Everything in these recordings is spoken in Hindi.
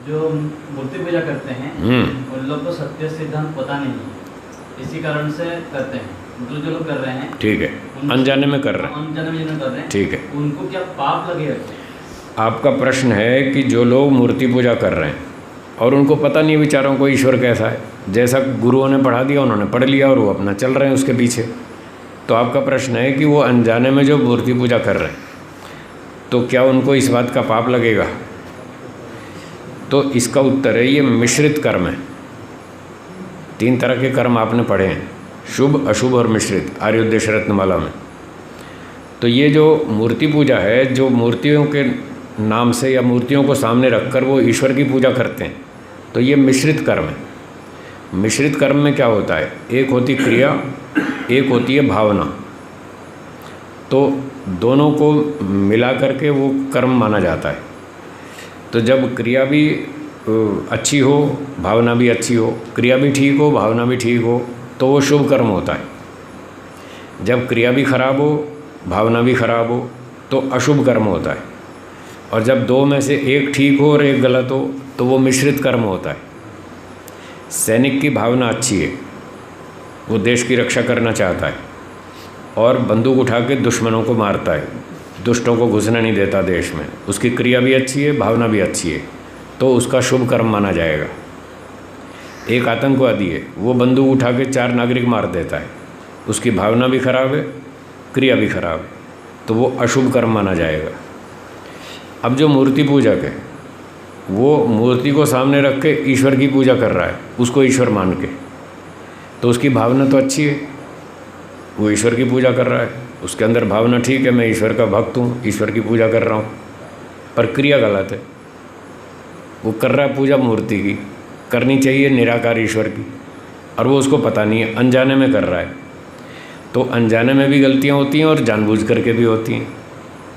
जो मूर्ति पूजा करते हैं उन लोग को सत्य सिद्धांत पता नहीं है, इसी कारण से करते हैं। मतलब जो लोग कर रहे हैं, ठीक है, अनजाने में कर रहे हैं, अनजाने में जिन्हें कर रहे हैं, ठीक है, उनको क्या पाप लगेगा? आपका प्रश्न है कि जो लोग मूर्ति पूजा कर रहे हैं और उनको पता नहीं बेचारों को ईश्वर कैसा है, जैसा गुरुओं ने पढ़ा दिया उन्होंने पढ़ लिया और वो अपना चल रहे हैं उसके पीछे। तो आपका प्रश्न है कि वो अनजाने में जो मूर्ति पूजा कर रहे हैं तो क्या उनको इस बात का पाप लगेगा? तो इसका उत्तर है ये मिश्रित कर्म है। 3 तरह के कर्म आपने पढ़े हैं, शुभ, अशुभ और मिश्रित, आर्योद्देश रत्नमाला में। तो ये जो मूर्ति पूजा है, जो मूर्तियों के नाम से या मूर्तियों को सामने रखकर वो ईश्वर की पूजा करते हैं, तो ये मिश्रित कर्म है। मिश्रित कर्म में क्या होता है, एक होती क्रिया, एक होती है भावना। तो दोनों को मिला करके वो कर्म माना जाता है। तो जब क्रिया भी अच्छी हो, भावना भी अच्छी हो, क्रिया भी ठीक हो, भावना भी ठीक हो, तो वो शुभ कर्म होता है। जब क्रिया भी खराब हो, भावना भी खराब हो, तो अशुभ कर्म होता है। और जब 2 में से एक ठीक हो और एक गलत हो, तो वो मिश्रित कर्म होता है। सैनिक की भावना अच्छी है, वो देश की रक्षा करना चाहता है और बंदूक उठा के दुश्मनों को मारता है, दुष्टों को घुसने नहीं देता देश में, उसकी क्रिया भी अच्छी है, भावना भी अच्छी है, तो उसका शुभ कर्म माना जाएगा। एक आतंकवादी है, वो बंदूक उठा के 4 नागरिक मार देता है, उसकी भावना भी खराब है, क्रिया भी खराब है, तो वो अशुभ कर्म माना जाएगा। अब जो मूर्ति पूजक है वो मूर्ति को सामने रख के ईश्वर की पूजा कर रहा है, उसको ईश्वर मान के, तो उसकी भावना तो अच्छी है, वो ईश्वर की पूजा कर रहा है, उसके अंदर भावना ठीक है, मैं ईश्वर का भक्त हूँ, ईश्वर की पूजा कर रहा हूँ, पर क्रिया गलत है। वो कर रहा है पूजा मूर्ति की, करनी चाहिए निराकार ईश्वर की, और वो उसको पता नहीं है, अनजाने में कर रहा है। तो अनजाने में भी गलतियाँ होती हैं और जानबूझ करके भी होती हैं।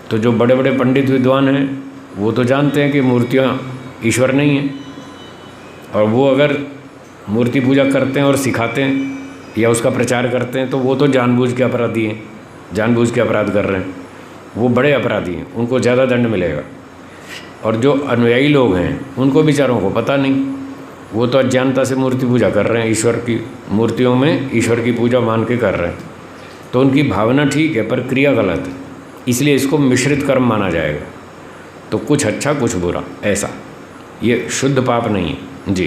तो जो बड़े बड़े पंडित विद्वान हैं वो तो जानते हैं कि मूर्तियाँ ईश्वर नहीं हैं, और वो अगर मूर्ति पूजा करते हैं और सिखाते हैं या उसका प्रचार करते हैं तो वो तो जानबूझ के अपराधी हैं, जानबूझ के अपराध कर रहे हैं, वो बड़े अपराधी हैं, उनको ज़्यादा दंड मिलेगा। और जो अनुयायी लोग हैं उनको बेचारों को पता नहीं, वो तो अज्ञानता से मूर्ति पूजा कर रहे हैं, ईश्वर की मूर्तियों में ईश्वर की पूजा मान के कर रहे हैं, तो उनकी भावना ठीक है पर क्रिया गलत है, इसलिए इसको मिश्रित कर्म माना जाएगा। तो कुछ अच्छा कुछ बुरा, ऐसा, ये शुद्ध पाप नहीं है जी।